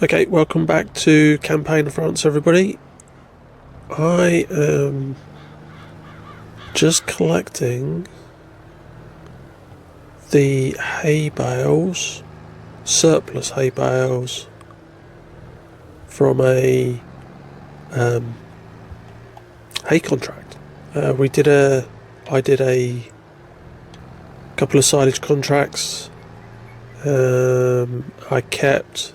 Okay, welcome back to Campaign France, everybody. I am just collecting the hay bales, surplus hay bales, from a hay contract. I did a couple of silage contracts. I kept.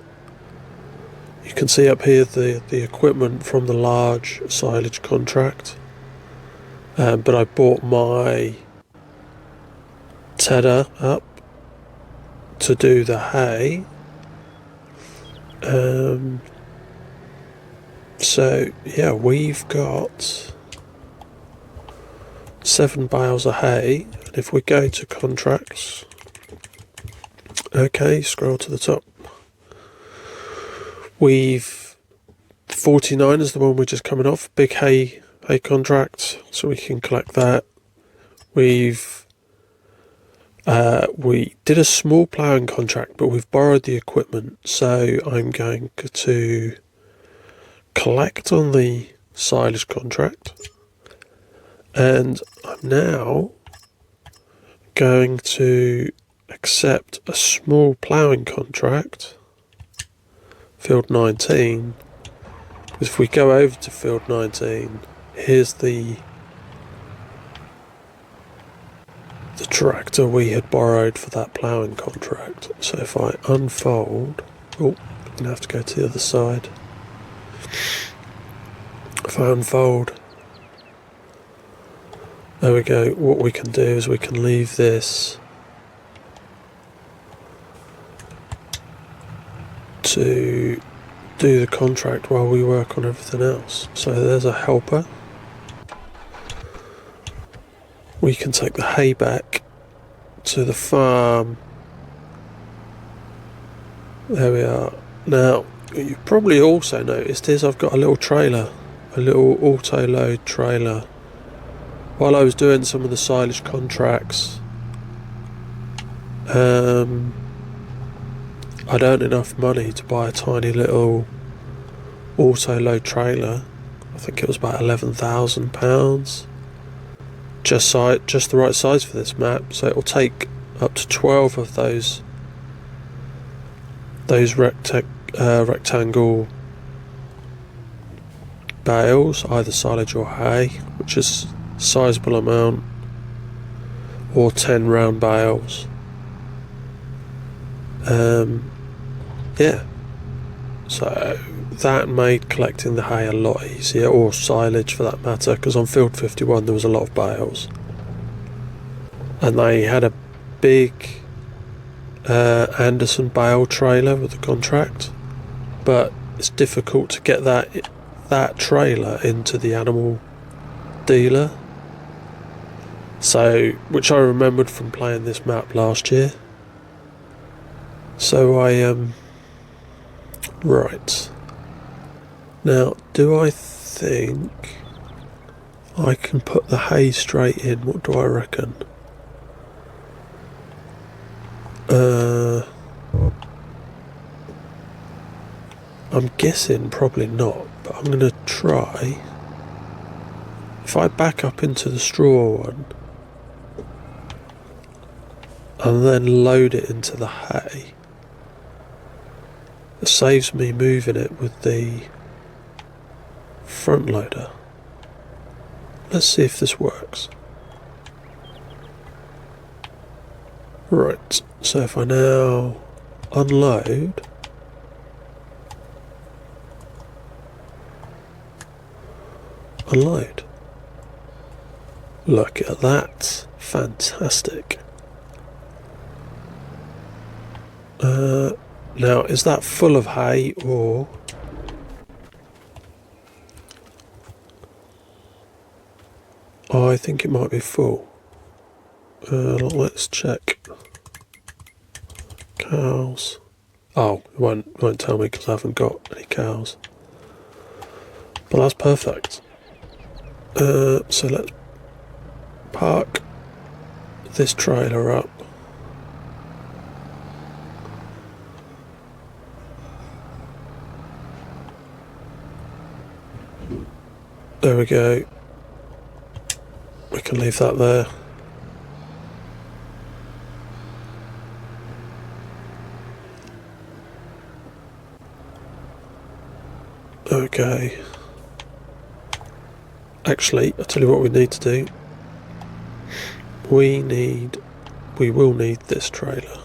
You can see up here the equipment from the large silage contract, but I bought my tedder up to do the hay. So yeah, we've got 7 bales of hay, and if we go to contracts, okay, scroll to the top, we've 49 is the one we're just coming off, big hay contract, so we can collect that. We did a small ploughing contract, but we've borrowed the equipment, so I'm going to collect on the silage contract, and I'm now going to accept a small ploughing contract, field 19, because if we go over to field 19, here's the tractor we had borrowed for that ploughing contract. So if I unfold, I'm going to have to go to the other side. If I unfold, there we go. What we can do is we can leave this to do the contract while we work on everything else. So there's a helper. We can take the hay back to the farm. There we are. Now, you've probably also noticed is I've got a little trailer, a little auto-load trailer. While I was doing some of the silage contracts, I'd earned enough money to buy a tiny little auto-load trailer. I think it was about £11,000. Just the right size for this map, so it will take up to 12 of those rectangle bales, either silage or hay, which is a sizable amount, or 10 round bales. Yeah, so that made collecting the hay a lot easier, or silage for that matter, because on field 51 there was a lot of bales, and they had a big Anderson bale trailer with the contract, but it's difficult to get that trailer into the animal dealer, so which I remembered from playing this map last year. So right now, do I think I can put the hay straight in? What do I reckon? I'm guessing probably not, but I'm going to try. If I back up into the straw one and then load it into the hay, it saves me moving it with the front loader. Let's see if this works. Right, so if I now unload, look at that, fantastic. Now, is that full of hay, or I think it might be full. Let's check. Cows. Oh, it won't tell me because I haven't got any cows. But that's perfect. So let's park this trailer up. There we go. We can leave that there. Okay. Actually, I'll tell you what we need to do. We will need this trailer,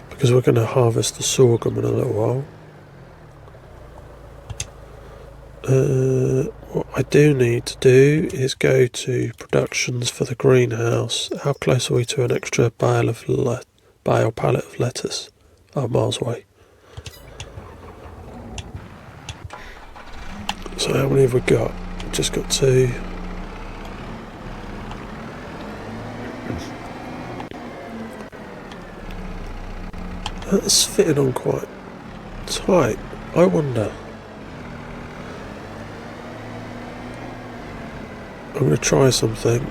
because we're going to harvest the sorghum in a little while. What I do need to do is go to productions for the greenhouse. How close are we to an extra bale pallet of lettuce? Oh, miles away. So how many have we got? Just got 2. That's fitting on quite tight. I wonder. I'm going to try something.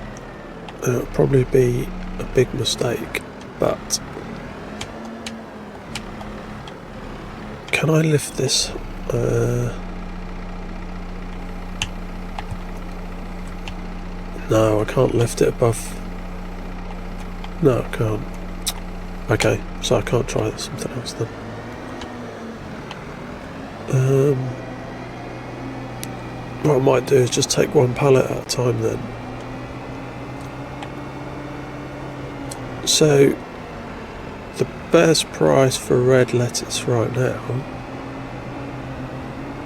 It'll probably be a big mistake, but can I lift this? No, I can't lift it above. No, I can't. Okay, so I can't try something else then. What I might do is just take 1 pallet at a time then. So, the best price for red lettuce right now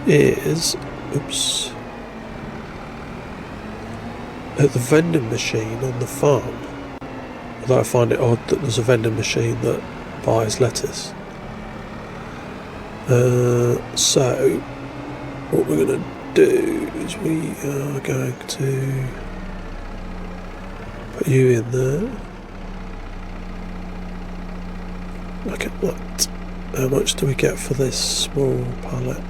is, at the vending machine on the farm. Although I find it odd that there's a vending machine that buys lettuce. So, what we're going to do is we are going to put you in there. Look at that. How much do we get for this small pallet?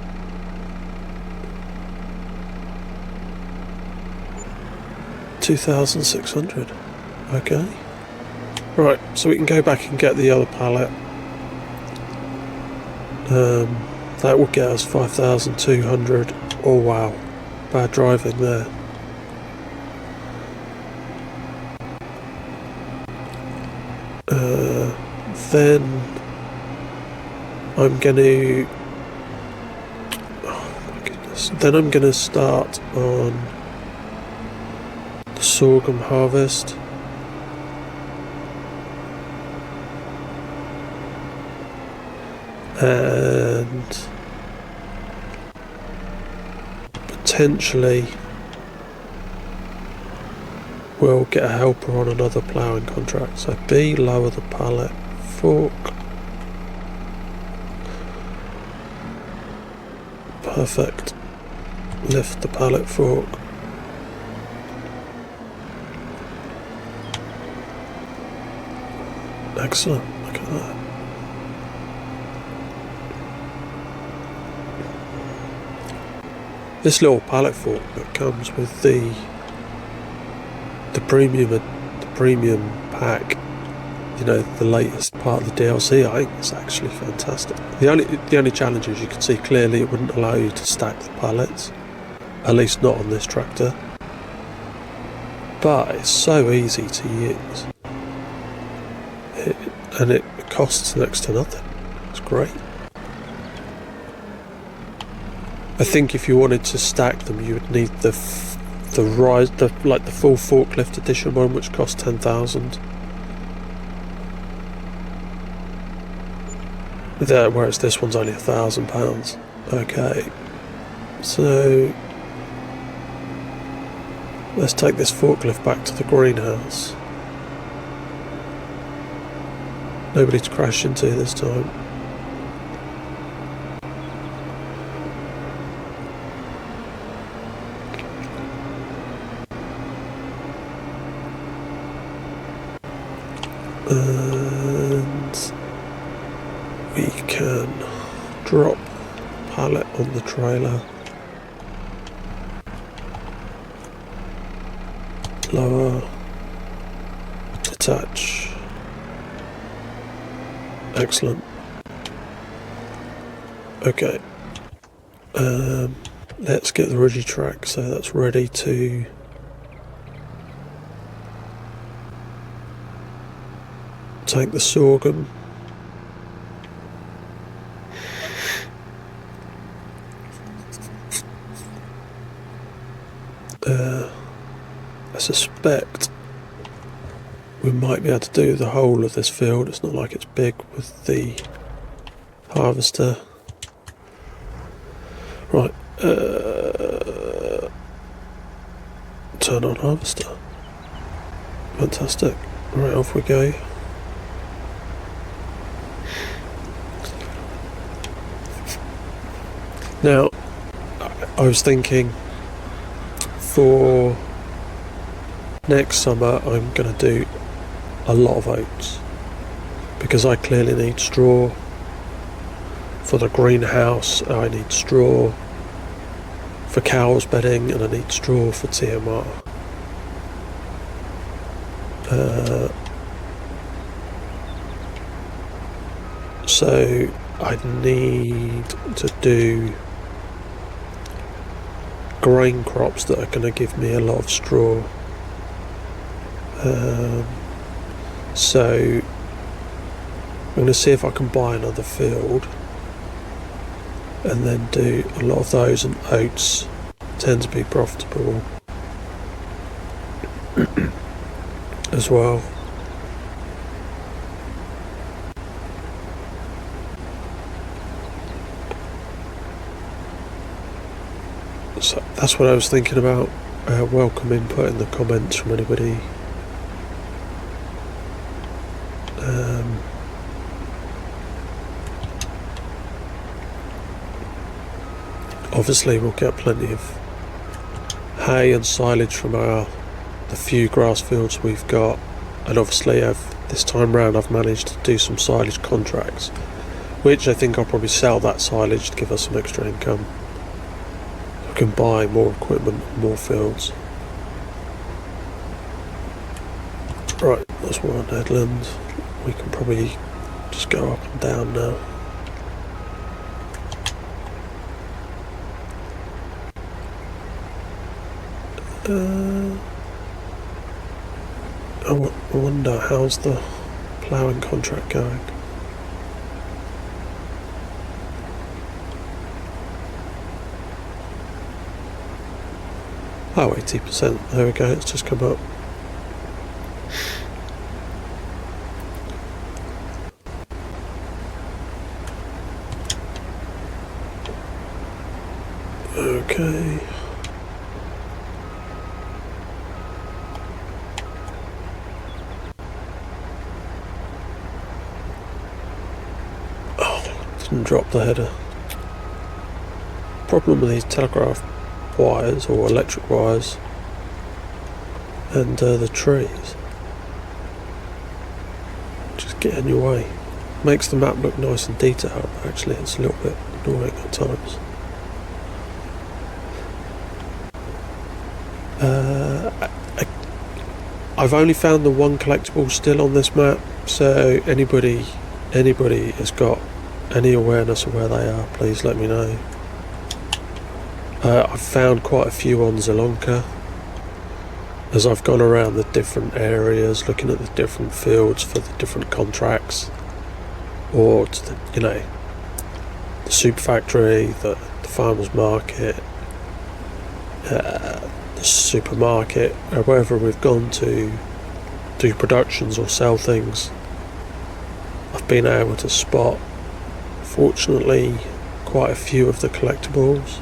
$2,600. Okay. Right, so we can go back and get the other pallet. That will get us 5,200. Oh wow, bad driving there. Then I'm going to. Oh my goodness. Then I'm going to start on the sorghum harvest. And potentially we'll get a helper on another ploughing contract. So B, lower the pallet fork. Perfect. Lift the pallet fork. Excellent. Look at that. This little pallet fork that comes with the premium pack, you know, the latest part of the DLC, I think it's actually fantastic. The only challenge is you can see clearly it wouldn't allow you to stack the pallets, at least not on this tractor. But it's so easy to use, and it costs next to nothing. It's great. I think if you wanted to stack them, you would need the full forklift edition one, which costs 10,000. Whereas this one's only £1,000. Okay, so let's take this forklift back to the greenhouse. Nobody to crash into this time. And we can drop pallet on the trailer, lower, detach. Excellent. Okay. let's get the ridgy track so that's ready to take the sorghum. I suspect we might be able to do the whole of this field. It's not like it's big with the harvester. Right, turn on harvester. Fantastic. Right, off we go. Now, I was thinking for next summer I'm going to do a lot of oats because I clearly need straw for the greenhouse. I need straw for cows bedding and I need straw for TMR. So I need to do grain crops that are going to give me a lot of straw. So I'm going to see if I can buy another field and then do a lot of those, and oats tend to be profitable as well. So that's what I was thinking about. Welcome input in the comments from anybody. Obviously we'll get plenty of hay and silage from the few grass fields we've got, and obviously this time round I've managed to do some silage contracts, which I think I'll probably sell that silage to give us some extra income. We can buy more equipment, more fields. Right, that's one headland. We can probably just go up and down now. I wonder how's the ploughing contract going. Oh, 80%. There we go, it's just come up. Okay. Didn't drop the header. Problem with these telegraph wires or electric wires and the trees just get in your way. Makes the map look nice and detailed, but actually it's a little bit annoying at times. I've only found the one collectible still on this map, so anybody has got any awareness of where they are, please let me know. I've found quite a few on Zelonka as I've gone around the different areas looking at the different fields for the different contracts, or to the soup factory, the farmer's market, the supermarket, or wherever we've gone to do productions or sell things. I've been able to spot, fortunately, quite a few of the collectibles.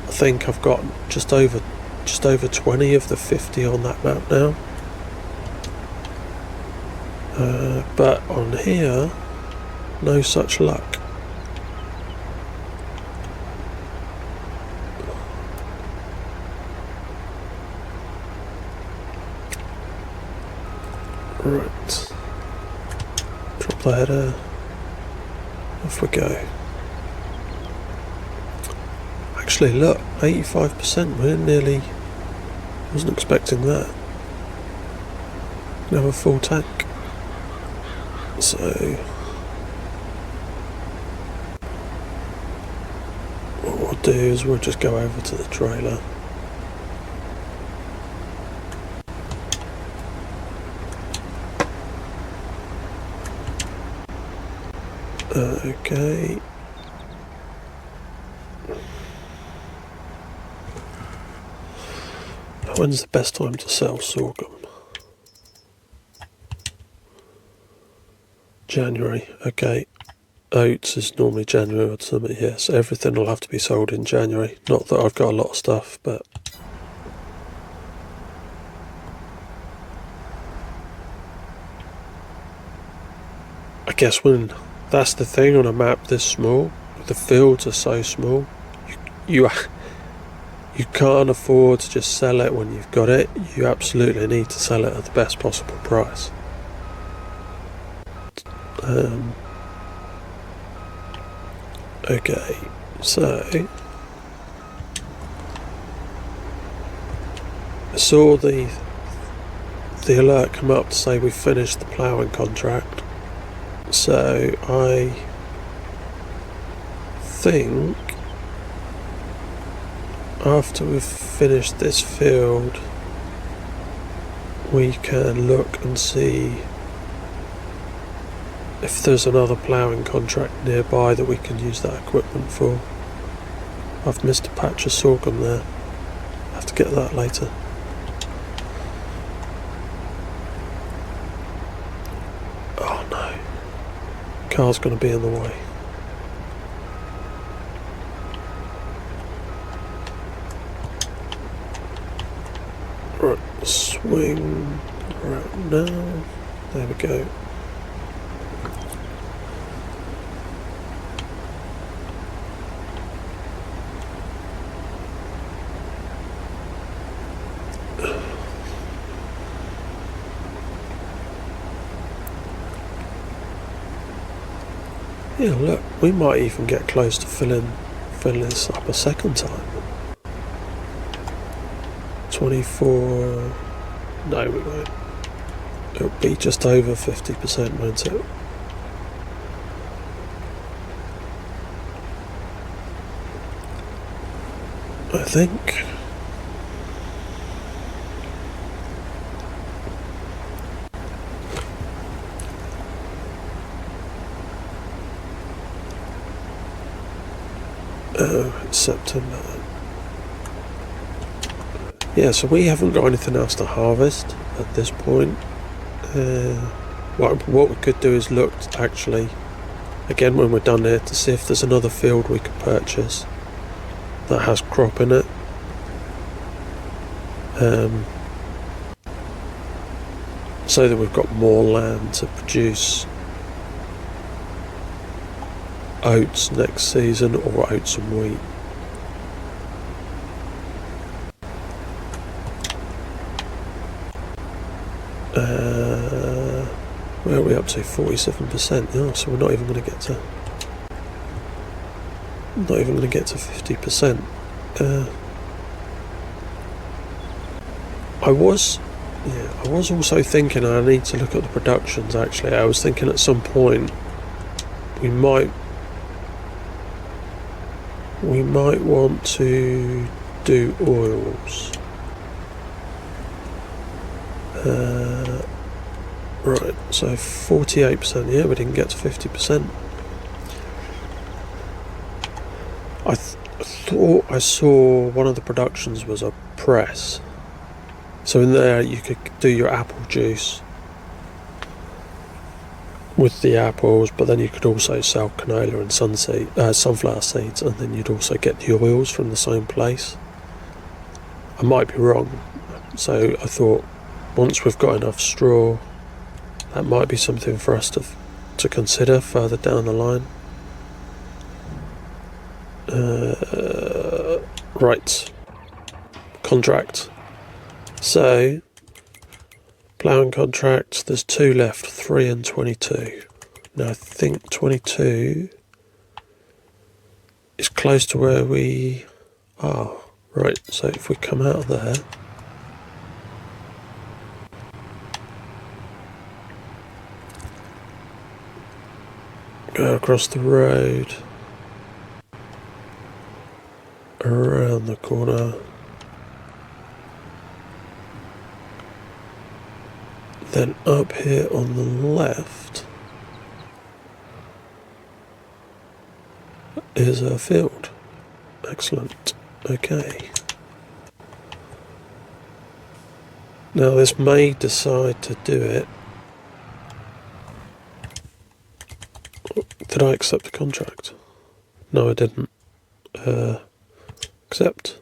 I think I've got just over 20 of the 50 on that map now. But on here, no such luck. Right. Drop the header. Off we go. Actually, look, 85%. We're nearly. Wasn't expecting that. We have a full tank. So. we'll do is we'll just go over to the trailer. Okay. When's the best time to sell sorghum? January. Okay. Oats is normally January or something, yes. Everything will have to be sold in January. Not that I've got a lot of stuff, but... I guess when... That's the thing on a map this small. The fields are so small. You can't afford to just sell it when you've got it. You absolutely need to sell it at the best possible price. Okay, so I saw the alert come up to say we finished the ploughing contract. So I think after we've finished this field, we can look and see if there's another ploughing contract nearby that we can use that equipment for. I've missed a patch of sorghum there. I have to get that later. Oh no. Car's going to be in the way. Right, swing around now. There we go. Yeah, look, we might even get close to filling this up a second time. 24... No, we won't. It'll be just over 50%, won't it? I think. It's September. Yeah, so we haven't got anything else to harvest at this point. What we could do is look, actually, again when we're done here, to see if there's another field we could purchase that has crop in it. So that we've got more land to produce oats next season, or oats and wheat. Where are we up to? 47%. Yeah, so we're not even going to get to 50%. I was also thinking I need to look at the productions. Actually, I was thinking at some point we might want to do oils. Right, so 48%. Yeah, we didn't get to 50%. I thought I saw one of the productions was a press. So in there you could do your apple juice with the apples, but then you could also sell canola and sunflower seeds, and then you'd also get the oils from the same place. I might be wrong, so I thought once we've got enough straw, that might be something for us to consider further down the line. Right, contract. So, ploughing contract, there's 2 left, 3 and 22. Now I think 22 is close to where we are. Right, so if we come out of there, go across the road, around the corner. Then up here on the left is a field. Excellent. Okay. Now this may decide to do it. Did I accept the contract? No, I didn't. Accept.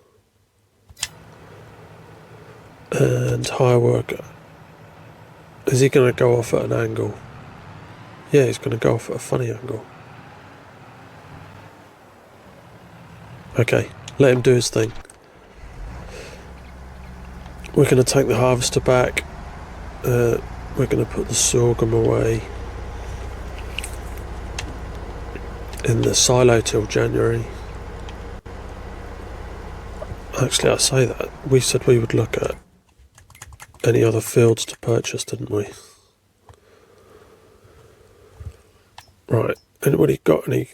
And hire worker. Is he going to go off at an angle? Yeah, he's going to go off at a funny angle. Okay, let him do his thing. We're going to take the harvester back. We're going to put the sorghum away in the silo till January. Actually, I say that. We said we would look at any other fields to purchase, didn't we? Right, anybody got any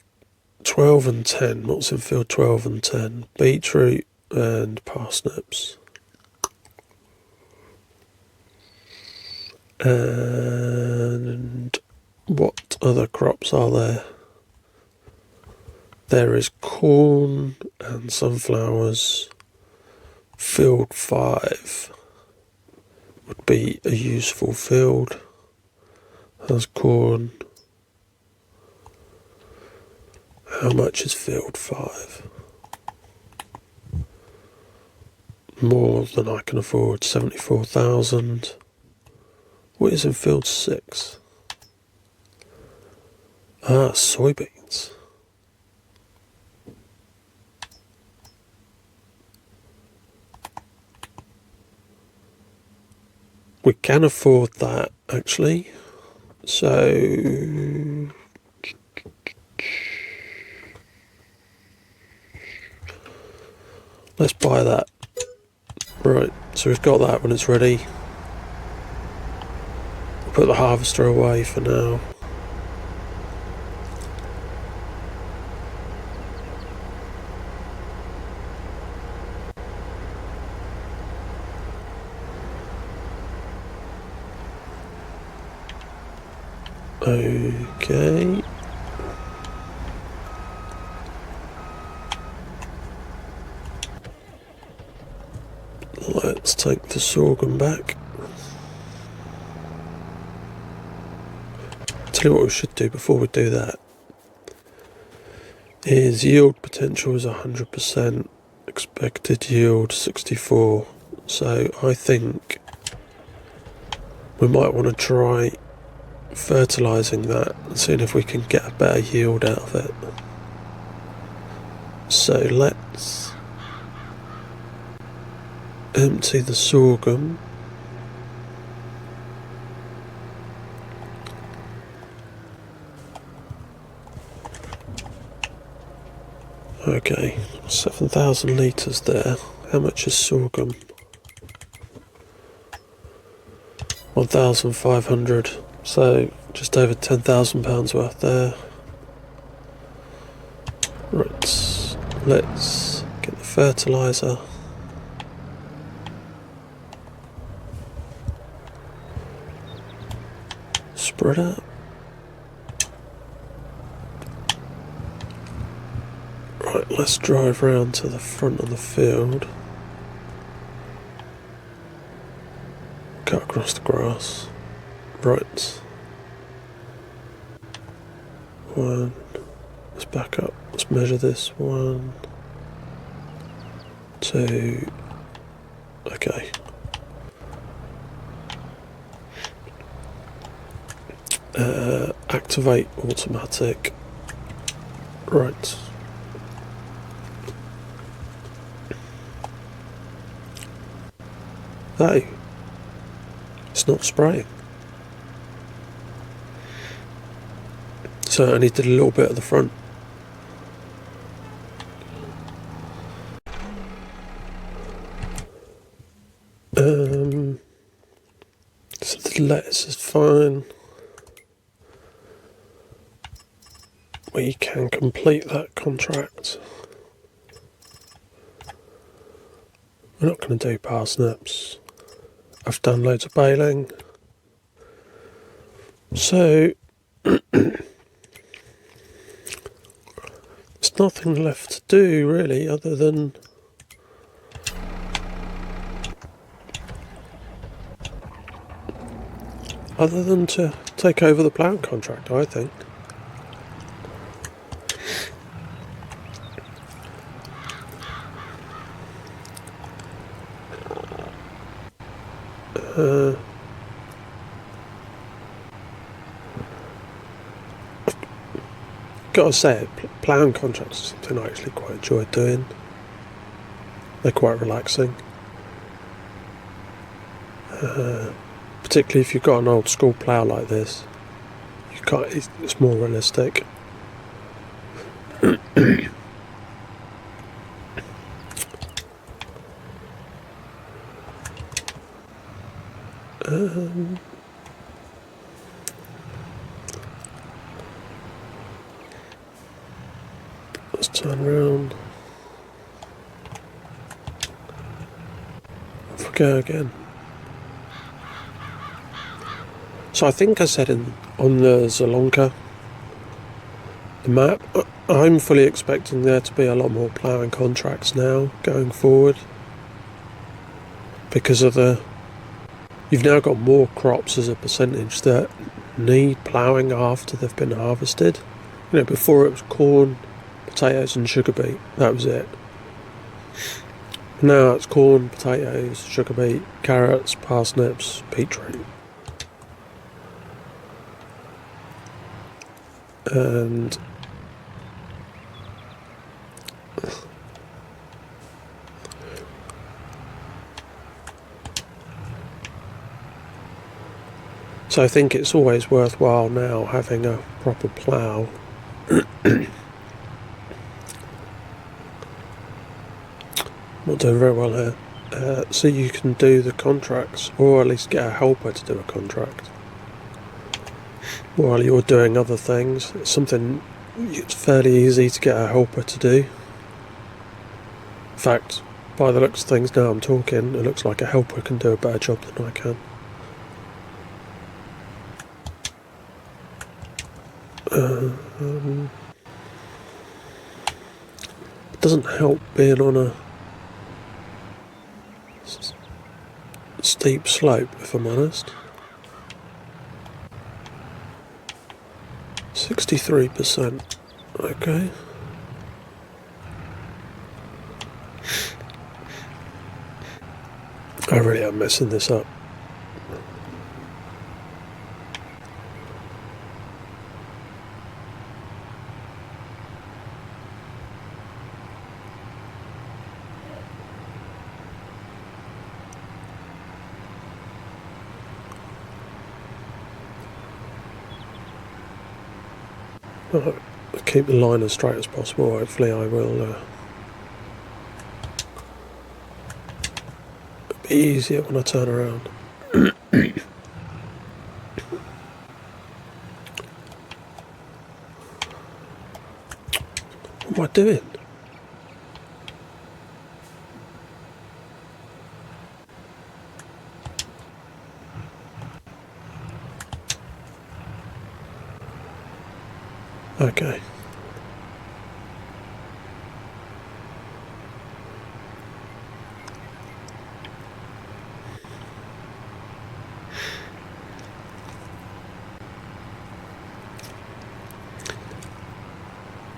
12 and 10? What's in field 12 and 10? Beetroot and parsnips. And what other crops are there? There is corn and sunflowers. Field 5 would be a useful field. Has corn. How much is field 5? More than I can afford, 74,000. What is in field 6? Ah, soybeans. We can afford that, actually. So let's buy that. Right, so we've got that when it's ready. We'll put the harvester away for now. Okay. Let's take the sorghum back. Tell you what we should do before we do that is yield potential is 100%, expected yield 64. So I think we might want to try fertilising that and seeing if we can get a better yield out of it. So let's empty the sorghum. Okay, 7,000 litres there. How much is sorghum? 1,500. So just over £10,000 worth there. Right, let's get the fertiliser. Spread out. Right, let's drive round to the front of the field. Cut across the grass. Right. One. Let's back up. Let's measure this. 1, 2. Okay. Activate automatic. Right. Hey, it's not spraying. So I only did a little bit at the front. So the lettuce is fine. We can complete that contract. We're not going to do parsnips. I've done loads of baling. So there's nothing left to do really other than to take over the ploughing contract, I think. Gotta say, ploughing contracts is something I actually quite enjoy doing. They're quite relaxing. Particularly if you've got an old school plough like this. It's more realistic. Let's turn around. Off we go again. So I think I said on the Zalonka, the map, I'm fully expecting there to be a lot more ploughing contracts now going forward. Because of you've now got more crops as a percentage that need ploughing after they've been harvested. You know, before it was corn, potatoes and sugar beet, that was it. Now it's corn, potatoes, sugar beet, carrots, parsnips, beetroot. And so I think it's always worthwhile now having a proper plough. Not doing very well here. So you can do the contracts, or at least get a helper to do a contract while you're doing other things. It's something it's fairly easy to get a helper to do. In fact, by the looks of things now I'm talking, it looks like a helper can do a better job than I can. It doesn't help being on a steep slope, if I'm honest. 63%. Okay. I really am messing this up. I'll keep the line as straight as possible. Hopefully I will be easier when I turn around. What am I doing? Okay.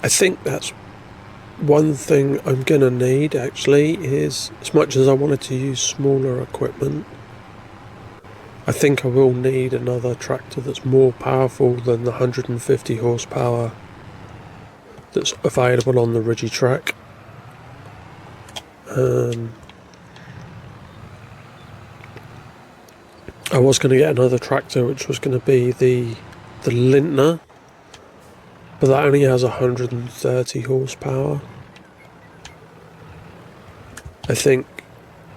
I think that's one thing I'm going to need actually, is as much as I wanted to use smaller equipment, I think I will need another tractor that's more powerful than the 150 horsepower that's available on the Rigitrack. I was going to get another tractor which was going to be the Lintner, but that only has 130 horsepower. I think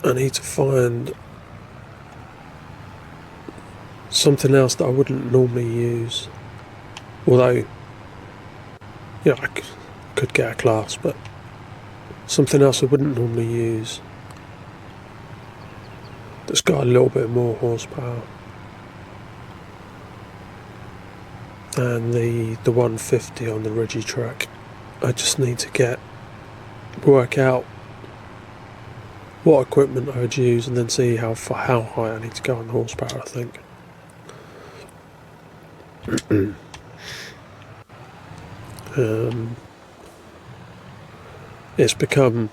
I need to find something else that I wouldn't normally use. Although, you know, I could get a class, but something else I wouldn't normally use. that's got a little bit more horsepower than the 150 on the Regitrack. I just need to work out what equipment I would use and then see how high I need to go on horsepower, I think. It's become,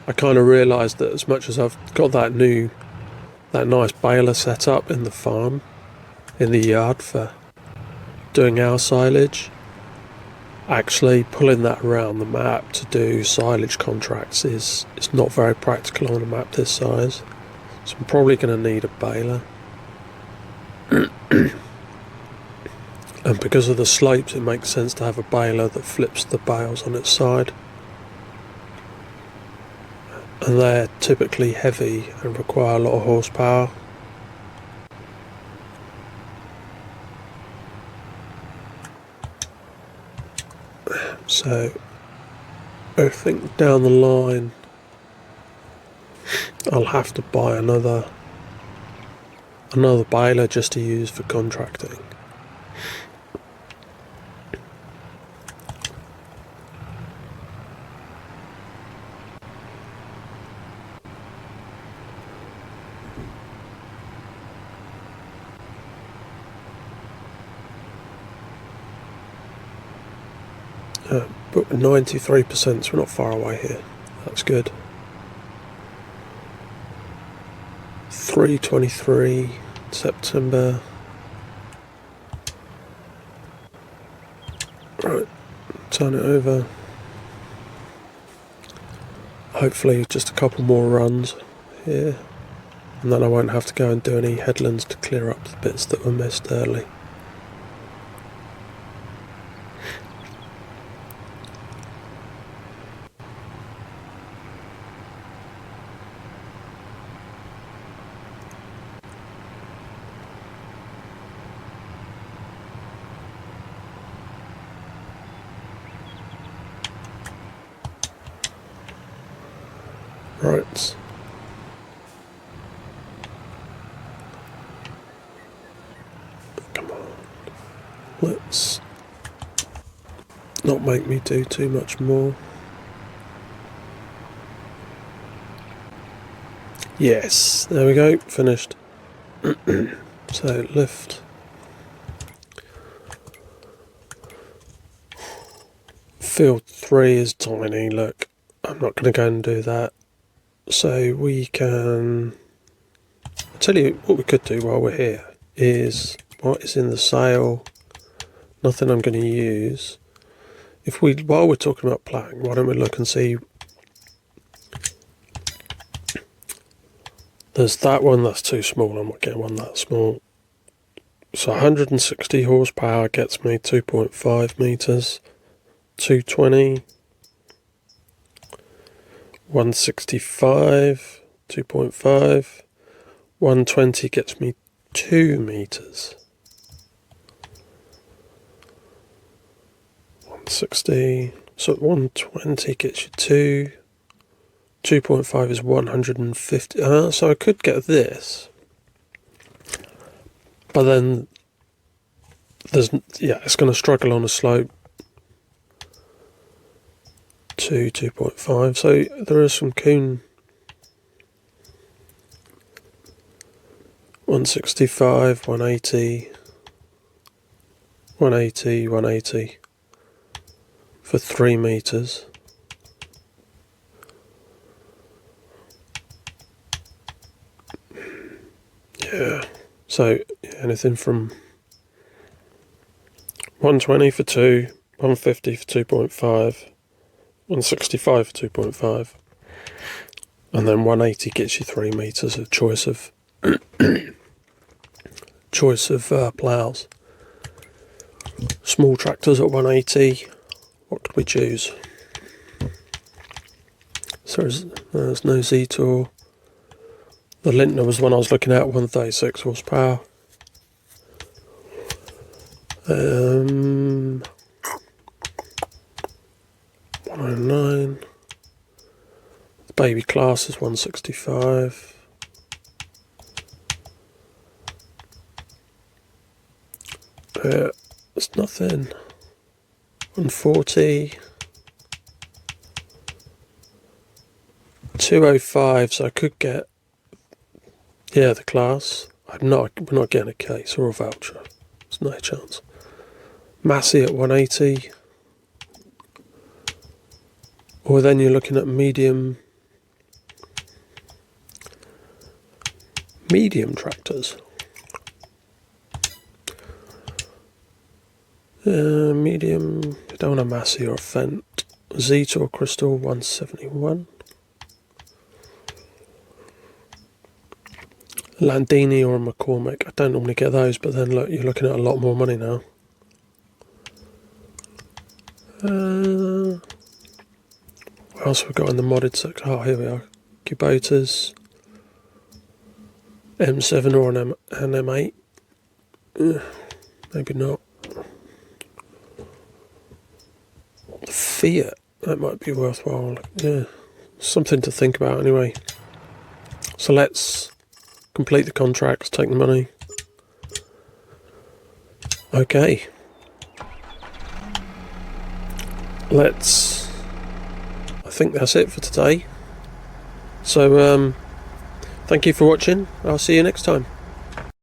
I kind of realised that as much as I've got that nice baler set up in the farm, in the yard for doing our silage, actually pulling that around the map to do silage contracts is not very practical on a map this size. So I'm probably going to need a baler. And because of the slopes, it makes sense to have a baler that flips the bales on its side. And they're typically heavy and require a lot of horsepower. So I think down the line I'll have to buy another baler just to use for contracting. But 93%, so we're not far away here. That's good. 3:23 September. Right, turn it over. Hopefully just a couple more runs here, and then I won't have to go and do any headlands to clear up the bits that were missed early. Right. Come on. Let's not make me do too much more. Yes, there we go, finished. So lift. Field 3 is tiny, look. I'm not going to go and do that. So we can... I'll tell you what we could do while we're here is what is in the sale, nothing I'm going to use. While we're talking about ploughing, why don't we look and see. There's that one that's too small, I'm not getting one that small. So 160 horsepower gets me 2.5 metres, 220, 165, 2.5, 120 gets me 2 metres. 160, so 120 gets you 2. 2.5 is 150. So I could get this, but then it's going to struggle on a slope to 2.5. So there is some coon. 165, 180, 180, 180 for 3 metres. Yeah, so anything from 120 for 2, 150 for 2.5, 165 for 2.5, and then 180 gets you 3 metres of choice of ploughs. Small tractors at 180. What could we choose? So there's no Z-Tour. The Lintner was the one I was looking at, 136 horsepower. 109. The baby class is 165. It's nothing. 140. 205, so I could get, yeah, the class. We're not getting a case or a voucher. There's no chance. Massey at 180. Or then you're looking at medium tractors. Medium, you don't want a Massey or a Fent. Zeta or Crystal, 171. Landini or a McCormick. I don't normally get those, but then look, you're looking at a lot more money now. What else have we got in the modded section? Oh, here we are. Kubotas. M7 or an M8. Maybe not. Fiat. That might be worthwhile. Yeah. Something to think about anyway. So let's complete the contracts, take the money. Okay. I think that's it for today. So, thank you for watching. I'll see you next time.